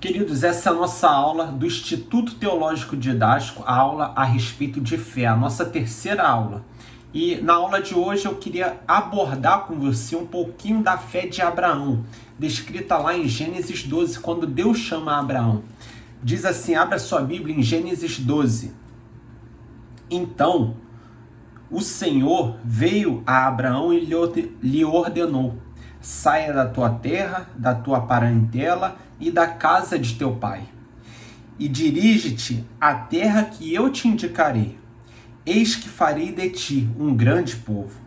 Queridos, essa é a nossa aula do Instituto Teológico Didático, a aula a respeito de fé, a nossa terceira aula. E na aula de hoje eu queria abordar com você um pouquinho da fé de Abraão, descrita lá em Gênesis 12, quando Deus chama Abraão. Diz assim, abra sua Bíblia em Gênesis 12. Então, o Senhor veio a Abraão e lhe ordenou: saia da tua terra, da tua parentela e da casa de teu pai, e dirige-te à terra que eu te indicarei. Eis que farei de ti um grande povo,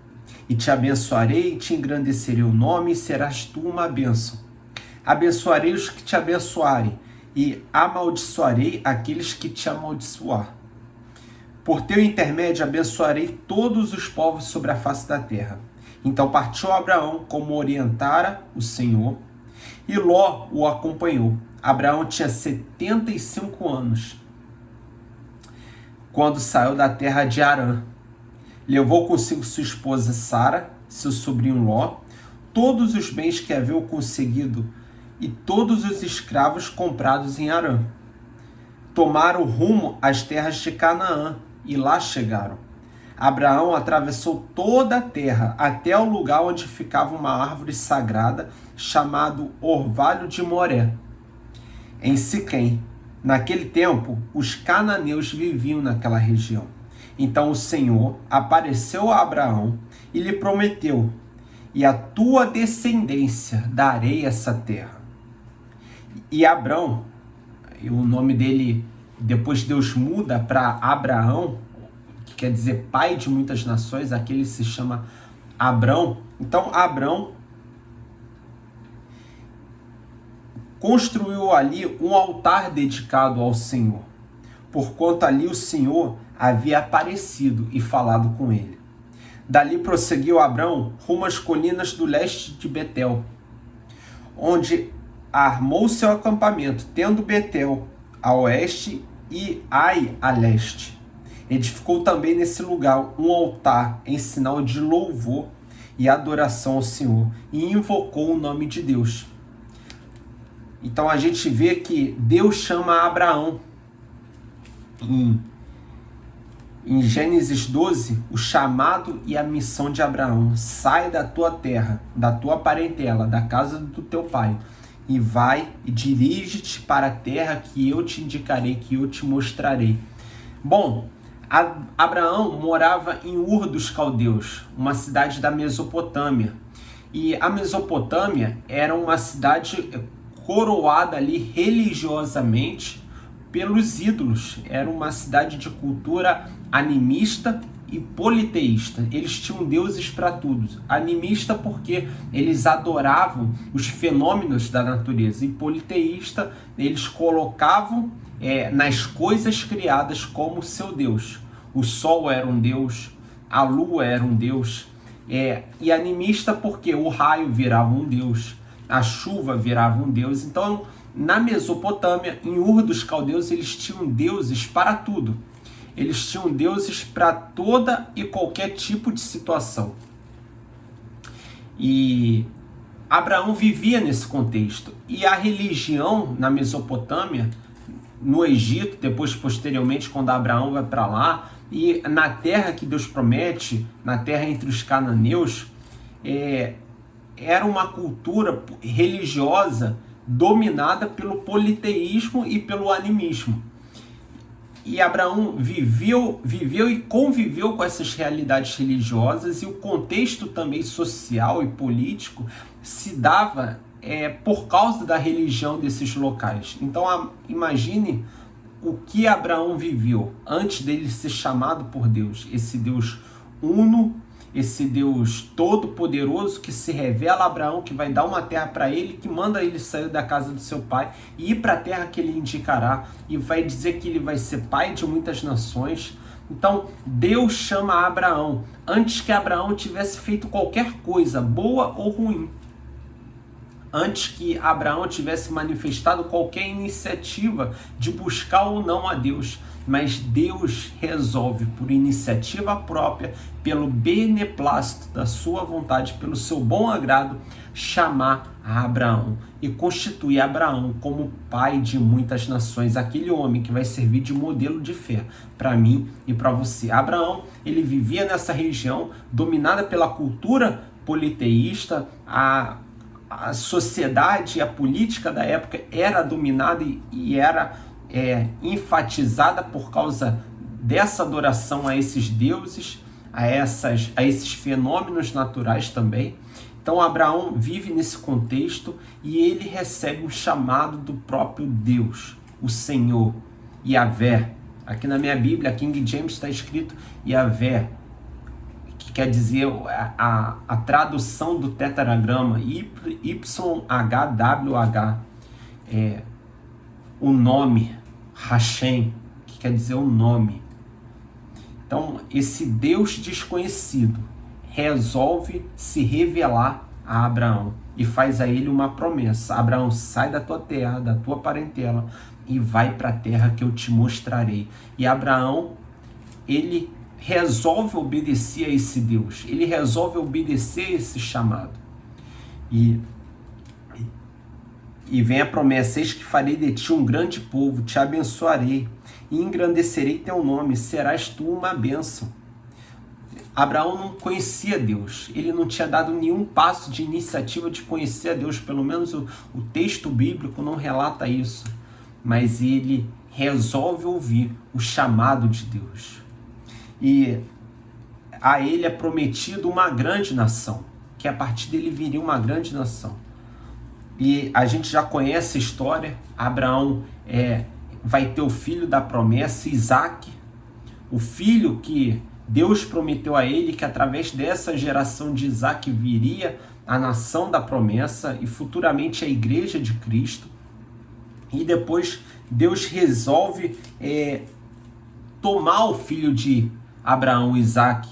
e te abençoarei e te engrandecerei o nome, e serás tu uma bênção. Abençoarei os que te abençoarem, e amaldiçoarei aqueles que te amaldiçoar. Por teu intermédio abençoarei todos os povos sobre a face da terra. Então partiu Abraão como orientara o Senhor, e Ló o acompanhou. Abraão tinha 75 anos quando saiu da terra de Harã. Levou consigo sua esposa Sara, seu sobrinho Ló, todos os bens que havia conseguido e todos os escravos comprados em Harã. Tomaram rumo às terras de Canaã e lá chegaram. Abraão atravessou toda a terra até o lugar onde ficava uma árvore sagrada chamado Orvalho de Moré, em Siquém. Naquele tempo, os cananeus viviam naquela região. Então o Senhor apareceu a Abraão e lhe prometeu: e a tua descendência darei essa terra. E Abrão, o nome dele, depois Deus muda para Abraão, que quer dizer pai de muitas nações, aqui ele se chama Abrão. Então Abrão construiu ali um altar dedicado ao Senhor, porquanto ali o Senhor havia aparecido e falado com ele. Dali prosseguiu Abrão rumo às colinas do leste de Betel, onde armou seu acampamento, tendo Betel a oeste e Ai a leste. Edificou também nesse lugar um altar em sinal de louvor e adoração ao Senhor, e invocou o nome de Deus. Então a gente vê que Deus chama Abraão em Gênesis 12, o chamado e a missão de Abraão: sai da tua terra, da tua parentela, da casa do teu pai, e vai e dirige-te para a terra que eu te indicarei, que eu te mostrarei. Bom, Abraão morava em Ur dos Caldeus, uma cidade da Mesopotâmia. E a Mesopotâmia era uma cidade coroada ali religiosamente pelos ídolos. Era uma cidade de cultura animista e politeísta. Eles tinham deuses para tudo. Animista porque eles adoravam os fenômenos da natureza, e politeísta, eles colocavam nas coisas criadas como seu Deus. O sol era um deus, a lua era um deus, e animista porque o raio virava um deus, a chuva virava um deus. Então, na Mesopotâmia, em Ur dos Caldeus, eles tinham deuses para tudo. Eles tinham deuses para toda e qualquer tipo de situação. E Abraão vivia nesse contexto. E a religião na Mesopotâmia, no Egito, depois posteriormente quando Abraão vai para lá, e na terra que Deus promete, na terra entre os cananeus, era uma cultura religiosa dominada pelo politeísmo e pelo animismo. E Abraão viveu e conviveu com essas realidades religiosas, e o contexto também social e político se dava por causa da religião desses locais. Então imagine o que Abraão viveu antes dele ser chamado por Deus, esse Deus uno, esse Deus todo-poderoso que se revela a Abraão, que vai dar uma terra para ele, que manda ele sair da casa do seu pai e ir para a terra que ele indicará, e vai dizer que ele vai ser pai de muitas nações. Então Deus chama Abraão antes que Abraão tivesse feito qualquer coisa, boa ou ruim. antes que Abraão tivesse manifestado qualquer iniciativa de buscar ou não a Deus. Mas Deus resolve, por iniciativa própria, pelo beneplácito da sua vontade, pelo seu bom agrado, chamar a Abraão e constituir Abraão como pai de muitas nações, aquele homem que vai servir de modelo de fé para mim e para você. Abraão, ele vivia nessa região dominada pela cultura politeísta, a sociedade, a política da época era dominada e era enfatizada por causa dessa adoração a esses deuses, a esses fenômenos naturais também. Então Abraão vive nesse contexto e ele recebe um chamado do próprio Deus, o Senhor, Yahvé. Aqui na minha Bíblia, King James, está escrito Yahvé, que quer dizer a tradução do tetragrama YHWH, o nome, Hashem, que quer dizer o nome. Então, esse Deus desconhecido resolve se revelar a Abraão e faz a ele uma promessa. Abraão, sai da tua terra, da tua parentela e vai para a terra que eu te mostrarei. E Abraão, ele resolve obedecer a esse Deus, ele resolve obedecer a esse chamado. E vem a promessa: eis que farei de ti um grande povo, te abençoarei e engrandecerei teu nome, serás tu uma bênção. Abraão não conhecia Deus, ele não tinha dado nenhum passo de iniciativa de conhecer a Deus, pelo menos o texto bíblico não relata isso, mas ele resolve ouvir o chamado de Deus. E a ele é prometido uma grande nação, que a partir dele viria uma grande nação. E a gente já conhece a história. Abraão vai ter o filho da promessa, Isaque, o filho que Deus prometeu a ele, que através dessa geração de Isaque viria a nação da promessa e futuramente a igreja de Cristo. E depois Deus resolve tomar o filho de Abraão, Isaque,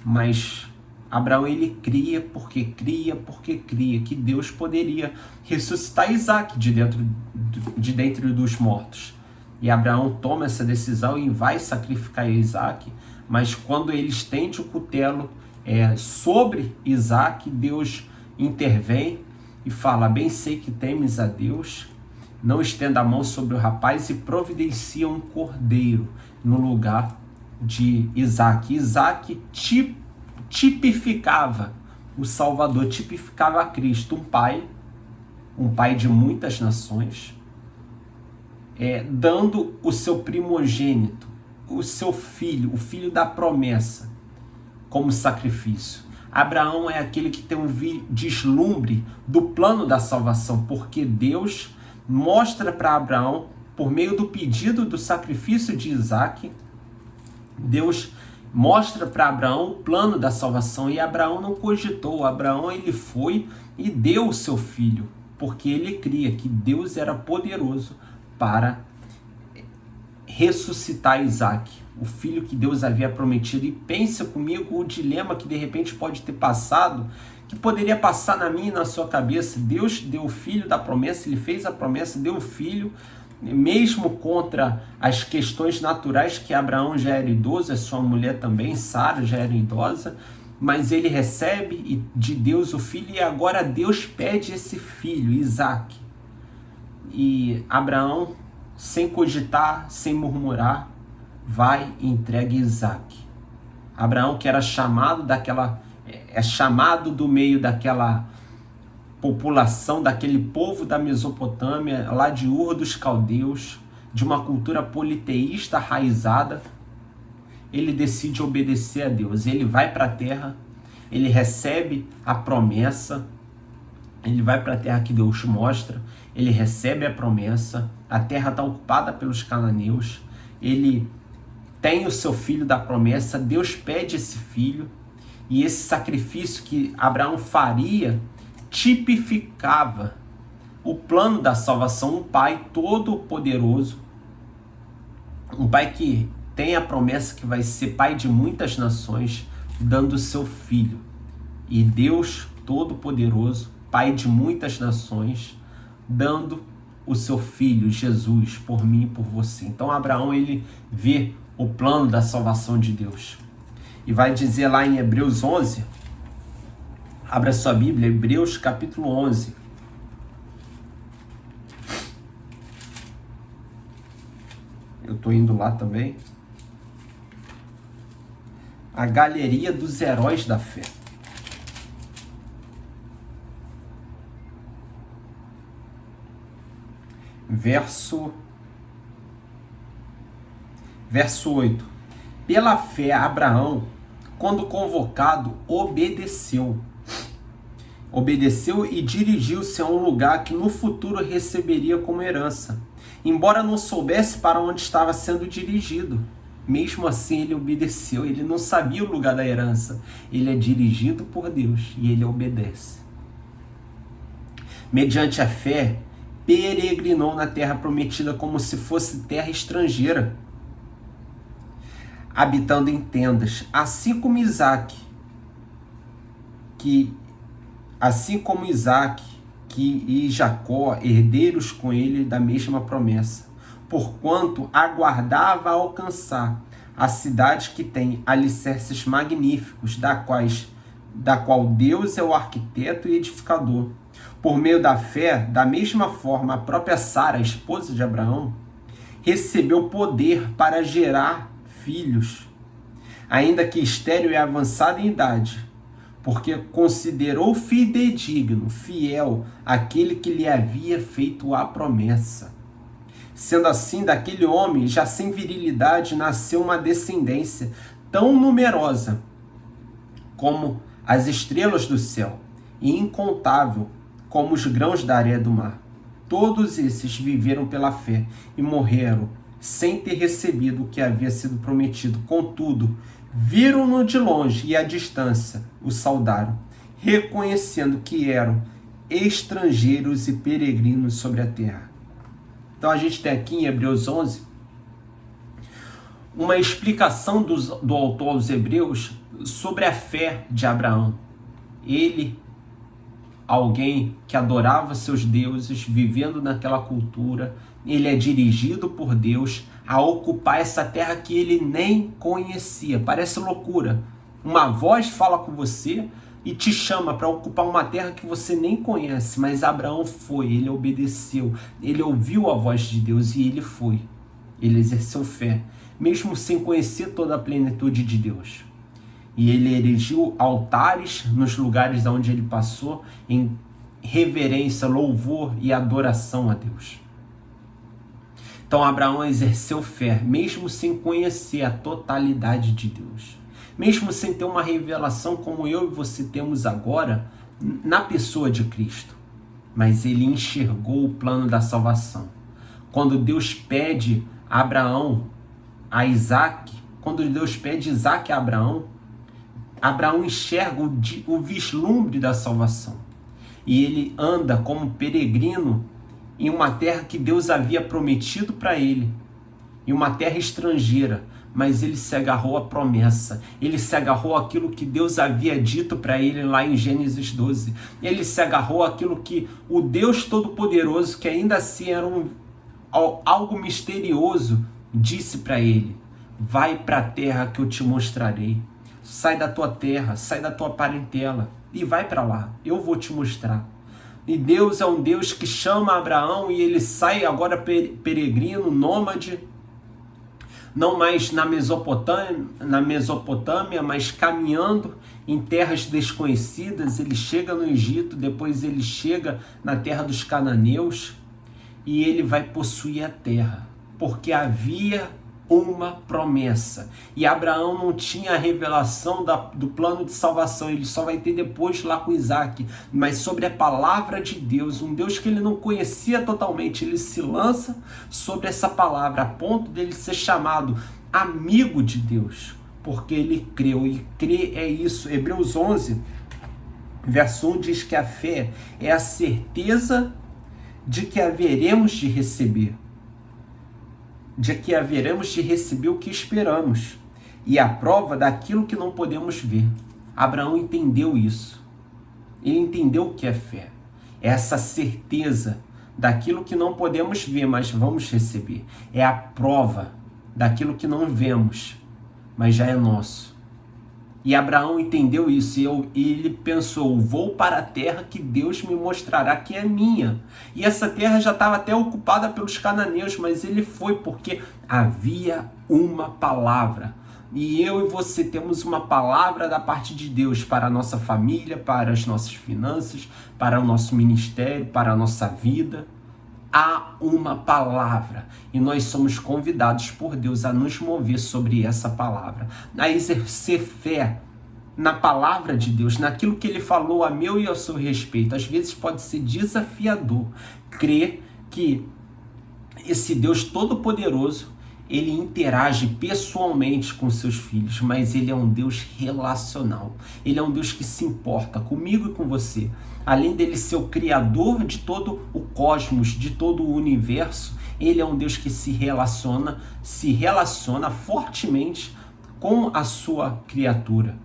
mas Abraão, ele cria porque cria que Deus poderia ressuscitar Isaque de dentro dos mortos. E Abraão toma essa decisão e vai sacrificar Isaque, mas quando ele estende o cutelo sobre Isaque, Deus intervém e fala: bem sei que temes a Deus, não estenda a mão sobre o rapaz, e providencia um cordeiro no lugar de Isaque. Isaque tipificava o Salvador, tipificava a Cristo, um pai de muitas nações, dando o seu primogênito, o seu filho, o filho da promessa, como sacrifício. Abraão é aquele que tem um deslumbre do plano da salvação, porque Deus mostra para Abraão, por meio do pedido do sacrifício de Isaque, Deus mostra para Abraão o plano da salvação, e Abraão não cogitou. Abraão, ele foi e deu o seu filho, porque ele cria que Deus era poderoso para ressuscitar Isaque, o filho que Deus havia prometido. E pensa comigo o dilema que de repente pode ter passado, que poderia passar na minha e na sua cabeça. Deus deu o filho da promessa, ele fez a promessa, deu o filho, mesmo contra as questões naturais, que Abraão já era idoso, a sua mulher também, Sara, já era idosa, mas ele recebe de Deus o filho, e agora Deus pede esse filho, Isaque. E Abraão, sem cogitar, sem murmurar, vai e entrega Isaque. Abraão, que era chamado chamado do meio daquela população, daquele povo da Mesopotâmia, lá de Ur dos Caldeus, de uma cultura politeísta arraizada, ele decide obedecer a Deus. Ele vai para a terra, ele recebe a promessa, ele vai para a terra que Deus mostra, ele recebe a promessa, a terra está ocupada pelos cananeus, ele tem o seu filho da promessa, Deus pede esse filho, e esse sacrifício que Abraão faria tipificava o plano da salvação. Um pai todo poderoso, um pai que tem a promessa que vai ser pai de muitas nações, dando o seu filho. E Deus todo poderoso pai de muitas nações, dando o seu filho, Jesus, por mim e por você. Então Abraão, ele vê o plano da salvação de Deus. E vai dizer lá em Hebreus 11, abra sua Bíblia, Hebreus capítulo 11. Eu estou indo lá também. A galeria dos heróis da fé. Verso 8. Pela fé, Abraão, quando convocado, obedeceu e dirigiu-se a um lugar que no futuro receberia como herança, embora não soubesse para onde estava sendo dirigido. Mesmo assim, ele obedeceu. Ele não sabia o lugar da herança. Ele é dirigido por Deus e ele obedece. Mediante a fé, peregrinou na terra prometida como se fosse terra estrangeira, habitando em tendas, assim como Isaac, e Jacó, herdeiros com ele da mesma promessa, porquanto aguardava alcançar a cidade que tem alicerces magníficos, da qual Deus é o arquiteto e edificador. Por meio da fé, da mesma forma, a própria Sara, a esposa de Abraão, recebeu poder para gerar filhos, ainda que estéril e avançada em idade, porque considerou fidedigno, fiel, aquele que lhe havia feito a promessa. Sendo assim, daquele homem, já sem virilidade, nasceu uma descendência tão numerosa como as estrelas do céu, e incontável como os grãos da areia do mar. Todos esses viveram pela fé e morreram sem ter recebido o que havia sido prometido. Contudo, viram-no de longe e à distância o saudaram, reconhecendo que eram estrangeiros e peregrinos sobre a terra. Então a gente tem aqui em Hebreus 11 uma explicação do autor aos Hebreus sobre a fé de Abraão. Ele, alguém que adorava seus deuses, vivendo naquela cultura, ele é dirigido por Deus a ocupar essa terra que ele nem conhecia. Parece loucura. Uma voz fala com você e te chama para ocupar uma terra que você nem conhece, mas Abraão foi, ele obedeceu, ele ouviu a voz de Deus e ele foi. Ele exerceu fé, mesmo sem conhecer toda a plenitude de Deus. E ele erigiu altares nos lugares onde ele passou, em reverência, louvor e adoração a Deus. Então Abraão exerceu fé, mesmo sem conhecer a totalidade de Deus. Mesmo sem ter uma revelação como eu e você temos agora, na pessoa de Cristo. Mas ele enxergou o plano da salvação. Quando Deus pede a Abraão, a Isaac, quando Deus pede Isaac a Abraão, Abraão enxerga o vislumbre da salvação. E ele anda como peregrino em uma terra que Deus havia prometido para ele, em uma terra estrangeira, mas ele se agarrou à promessa, ele se agarrou àquilo que Deus havia dito para ele lá em Gênesis 12, ele se agarrou àquilo que o Deus Todo-Poderoso, que ainda assim era algo misterioso, disse para ele: vai para a terra que eu te mostrarei, sai da tua terra, sai da tua parentela e vai para lá, eu vou te mostrar. E Deus é um Deus que chama Abraão e ele sai agora peregrino, nômade, não mais na Mesopotâmia, mas caminhando em terras desconhecidas. Ele chega no Egito, depois ele chega na terra dos cananeus e ele vai possuir a terra, porque havia uma promessa. E Abraão não tinha a revelação do plano de salvação, ele só vai ter depois lá com Isaac, mas sobre a palavra de Deus, um Deus que ele não conhecia totalmente, ele se lança sobre essa palavra, a ponto dele ser chamado amigo de Deus, porque ele creu, e crer é isso. Hebreus 11, verso 1 diz que a fé é a certeza de que haveremos de receber o que esperamos, e a prova daquilo que não podemos ver. Abraão entendeu isso. Ele entendeu o que é fé. essa certeza daquilo que não podemos ver, mas vamos receber. É a prova daquilo que não vemos, mas já é nosso. E Abraão entendeu isso e ele pensou, vou para a terra que Deus me mostrará que é minha. E essa terra já estava até ocupada pelos cananeus, mas ele foi porque havia uma palavra. E eu e você temos uma palavra da parte de Deus para a nossa família, para as nossas finanças, para o nosso ministério, para a nossa vida. Há uma palavra e nós somos convidados por Deus a nos mover sobre essa palavra, a exercer fé na palavra de Deus, naquilo que Ele falou a meu e ao seu respeito. Às vezes pode ser desafiador crer que esse Deus todo-poderoso, Ele interage pessoalmente com seus filhos, mas Ele é um Deus relacional. Ele é um Deus que se importa comigo e com você. Além dele ser o criador de todo o cosmos, de todo o universo, Ele é um Deus que se relaciona fortemente com a sua criatura.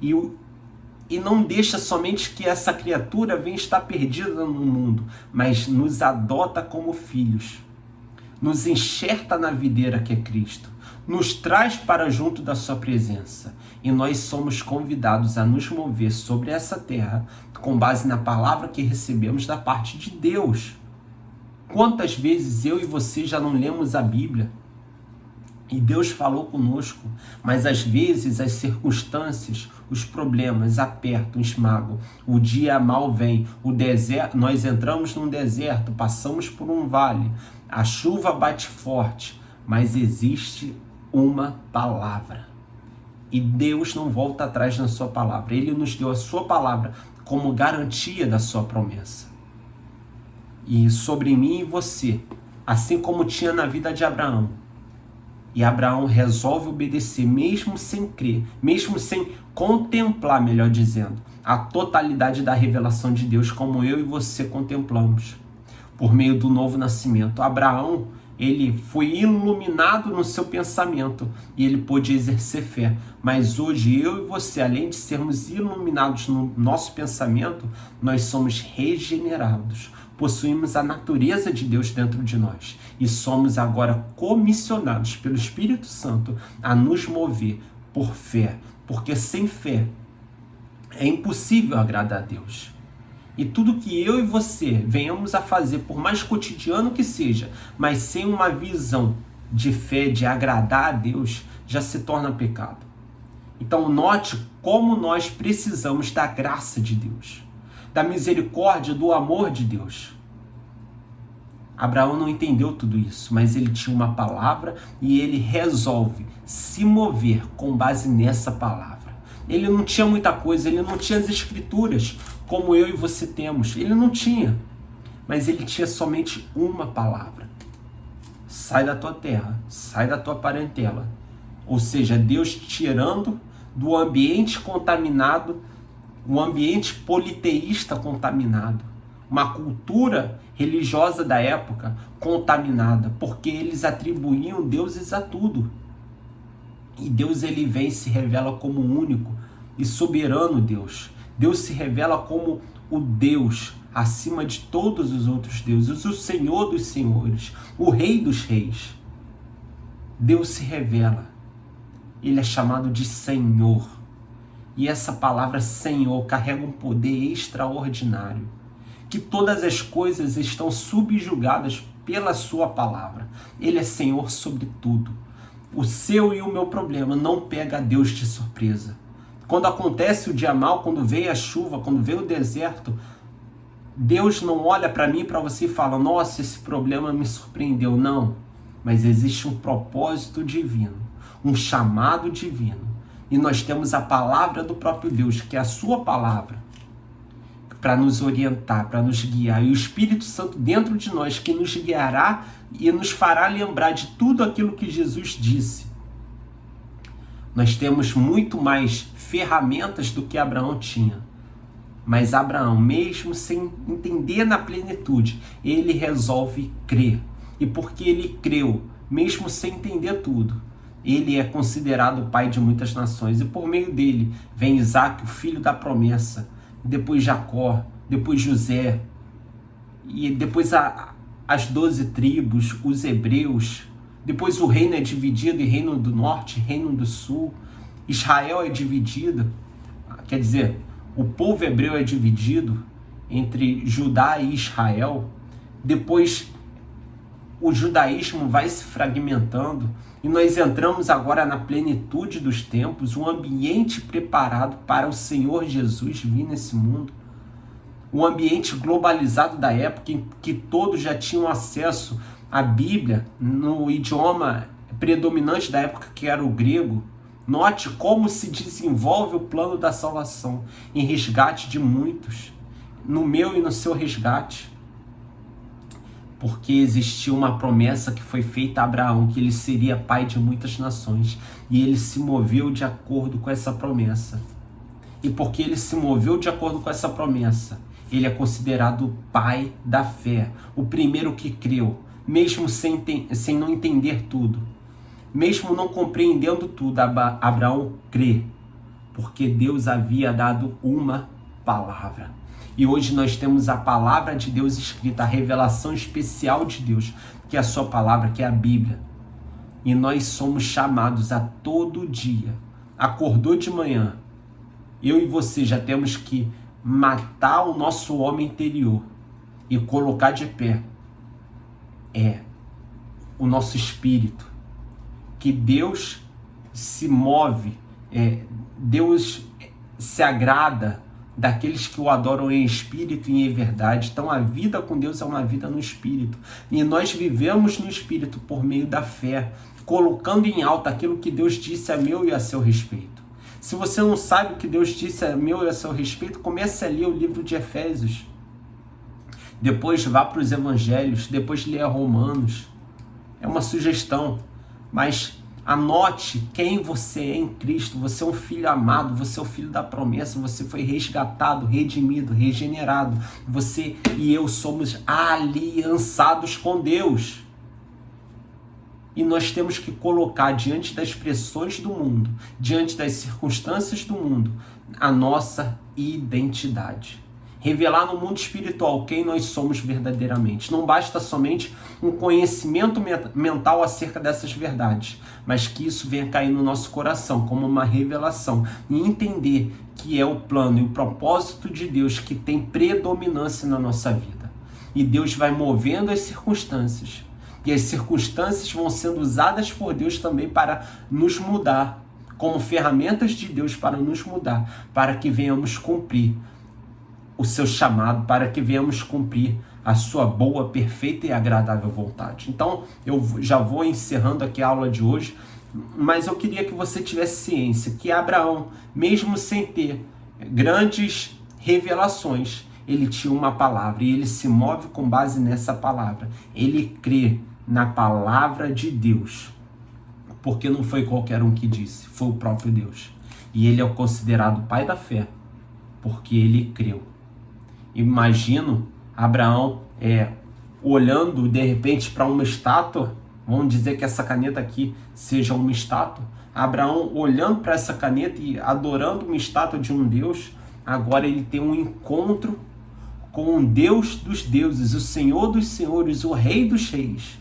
E não deixa somente que essa criatura venha estar perdida no mundo, mas nos adota como filhos. Nos enxerta na videira que é Cristo, nos traz para junto da sua presença, e nós somos convidados a nos mover sobre essa terra com base na palavra que recebemos da parte de Deus. Quantas vezes eu e você já não lemos a Bíblia e Deus falou conosco, mas às vezes as circunstâncias, os problemas apertam, esmagam, o dia mal vem, o deserto, nós entramos num deserto, passamos por um vale, a chuva bate forte, mas existe uma palavra. E Deus não volta atrás na sua palavra. Ele nos deu a sua palavra como garantia da sua promessa. E sobre mim e você, assim como tinha na vida de Abraão, e Abraão resolve obedecer, mesmo sem crer, mesmo sem contemplar, melhor dizendo, a totalidade da revelação de Deus, como eu e você contemplamos, por meio do novo nascimento. Abraão, ele foi iluminado no seu pensamento e ele pôde exercer fé. Mas hoje eu e você, além de sermos iluminados no nosso pensamento, nós somos regenerados. Possuímos a natureza de Deus dentro de nós e somos agora comissionados pelo Espírito Santo a nos mover por fé, porque sem fé é impossível agradar a Deus. E tudo que eu e você venhamos a fazer, por mais cotidiano que seja, mas sem uma visão de fé, de agradar a Deus, já se torna pecado. Então note como nós precisamos da graça de Deus, da misericórdia, do amor de Deus. Abraão não entendeu tudo isso, mas ele tinha uma palavra e ele resolve se mover com base nessa palavra. Ele não tinha muita coisa, ele não tinha as escrituras como eu e você temos. Ele não tinha, mas ele tinha somente uma palavra. Sai da tua terra, sai da tua parentela. Ou seja, Deus tirando do ambiente contaminado, um ambiente politeísta contaminado, uma cultura religiosa da época contaminada, porque eles atribuíam deuses a tudo. E Deus, ele vem e se revela como único e soberano Deus. Deus se revela como o Deus acima de todos os outros deuses, o Senhor dos senhores, o Rei dos reis. Deus se revela. Ele é chamado de Senhor. E essa palavra Senhor carrega um poder extraordinário, que todas as coisas estão subjugadas pela sua palavra. Ele é Senhor sobre tudo. O seu e o meu problema não pega a Deus de surpresa. Quando acontece o dia mal, quando vem a chuva, quando vem o deserto, Deus não olha para mim e para você e fala, nossa, esse problema me surpreendeu. Não, mas existe um propósito divino, um chamado divino. E nós temos a palavra do próprio Deus, que é a sua palavra, para nos orientar, para nos guiar. E o Espírito Santo dentro de nós que nos guiará e nos fará lembrar de tudo aquilo que Jesus disse. Nós temos muito mais ferramentas do que Abraão tinha. Mas Abraão, mesmo sem entender na plenitude, ele resolve crer. E porque ele creu, mesmo sem entender tudo, ele é considerado o pai de muitas nações. E por meio dele vem Isaac, o filho da promessa. Depois Jacó, depois José, e depois as 12 tribos, os hebreus, depois o reino é dividido em reino do norte, reino do sul, Israel é dividido, quer dizer, o povo hebreu é dividido entre Judá e Israel, depois o judaísmo vai se fragmentando e nós entramos agora na plenitude dos tempos, um ambiente preparado para o Senhor Jesus vir nesse mundo, um ambiente globalizado da época em que todos já tinham acesso à Bíblia no idioma predominante da época, que era o grego. Note como se desenvolve o plano da salvação em resgate de muitos, no meu e no seu resgate. Porque existia uma promessa que foi feita a Abraão, que ele seria pai de muitas nações, e ele se moveu de acordo com essa promessa. E porque ele se moveu de acordo com essa promessa, ele é considerado o pai da fé, o primeiro que creu, mesmo sem não entender tudo, mesmo não compreendendo tudo. Abraão crê, porque Deus havia dado uma palavra. E hoje nós temos a palavra de Deus escrita, a revelação especial de Deus, que é a sua palavra, que é a Bíblia. E nós somos chamados a todo dia. Acordou de manhã, eu e você já temos que matar o nosso homem interior e colocar de pé o nosso espírito. Que Deus se move, Deus se agrada daqueles que o adoram em espírito e em verdade. Então a vida com Deus é uma vida no espírito. E nós vivemos no espírito por meio da fé, colocando em alta aquilo que Deus disse a meu e a seu respeito. Se você não sabe o que Deus disse a meu e a seu respeito, comece a ler o livro de Efésios. Depois vá para os evangelhos, depois leia Romanos. É uma sugestão, mas anote quem você é em Cristo. Você é um filho amado, você é o filho da promessa, você foi resgatado, redimido, regenerado. Você e eu somos aliançados com Deus. E nós temos que colocar diante das pressões do mundo, diante das circunstâncias do mundo, a nossa identidade. Revelar no mundo espiritual quem nós somos verdadeiramente. Não basta somente um conhecimento mental acerca dessas verdades, mas que isso venha cair no nosso coração como uma revelação e entender que é o plano e o propósito de Deus que tem predominância na nossa vida. E Deus vai movendo as circunstâncias, e as circunstâncias vão sendo usadas por Deus também para nos mudar, como ferramentas de Deus para nos mudar, para que venhamos cumprir o seu chamado, para que venhamos cumprir a sua boa, perfeita e agradável vontade. Então, eu já vou encerrando aqui a aula de hoje, mas eu queria que você tivesse ciência que Abraão, mesmo sem ter grandes revelações, ele tinha uma palavra e ele se move com base nessa palavra. Ele crê na palavra de Deus, porque não foi qualquer um que disse, foi o próprio Deus. E ele é considerado pai da fé, porque ele creu. Imagino Abraão olhando de repente para uma estátua, vamos dizer que essa caneta aqui seja uma estátua, Abraão olhando para essa caneta e adorando uma estátua de um Deus. Agora ele tem um encontro com o Deus dos deuses, o Senhor dos senhores, o Rei dos reis.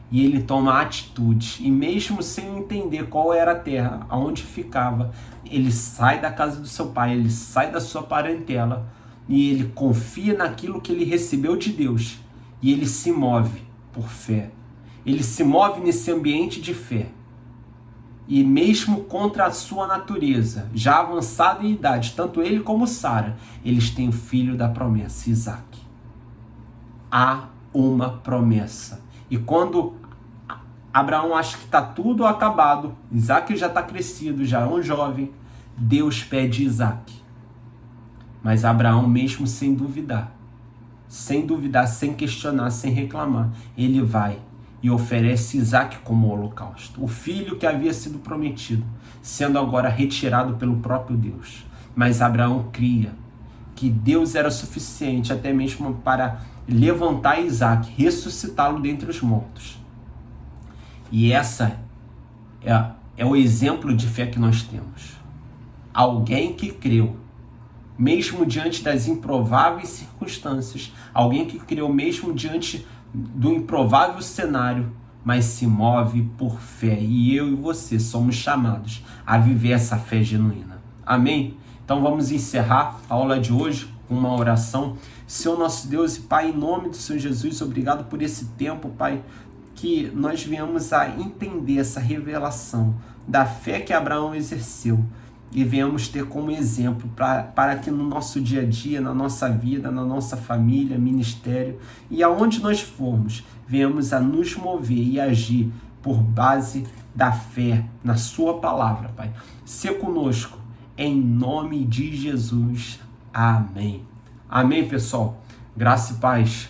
E ele toma atitude, e mesmo sem entender qual era a terra, aonde ficava, ele sai da casa do seu pai, ele sai da sua parentela, e ele confia naquilo que ele recebeu de Deus, e ele se move por fé. Ele se move nesse ambiente de fé. E mesmo contra a sua natureza, já avançada em idade, tanto ele como Sara, eles têm o filho da promessa, Isaac. Há uma promessa. E quando Abraão acha que está tudo acabado, Isaac já está crescido, já é um jovem, Deus pede Isaac. Mas Abraão, mesmo sem duvidar, sem questionar, sem reclamar, ele vai e oferece Isaac como holocausto, o filho que havia sido prometido, sendo agora retirado pelo próprio Deus. Mas Abraão cria que Deus era suficiente até mesmo para levantar Isaac, ressuscitá-lo dentre os mortos. E essa é o exemplo de fé que nós temos. Alguém que creu mesmo diante das improváveis circunstâncias, alguém que creu mesmo diante do improvável cenário, mas se move por fé. E eu e você somos chamados a viver essa fé genuína. Amém? Então vamos encerrar a aula de hoje com uma oração. Senhor nosso Deus e Pai, em nome do Senhor Jesus, obrigado por esse tempo, Pai, que nós viemos a entender essa revelação da fé que Abraão exerceu e venhamos ter como exemplo para que no nosso dia a dia, na nossa vida, na nossa família, ministério e aonde nós formos, venhamos a nos mover e agir por base da fé na sua palavra, Pai. Se conosco, em nome de Jesus. Amém. Amém, pessoal. Graça e paz.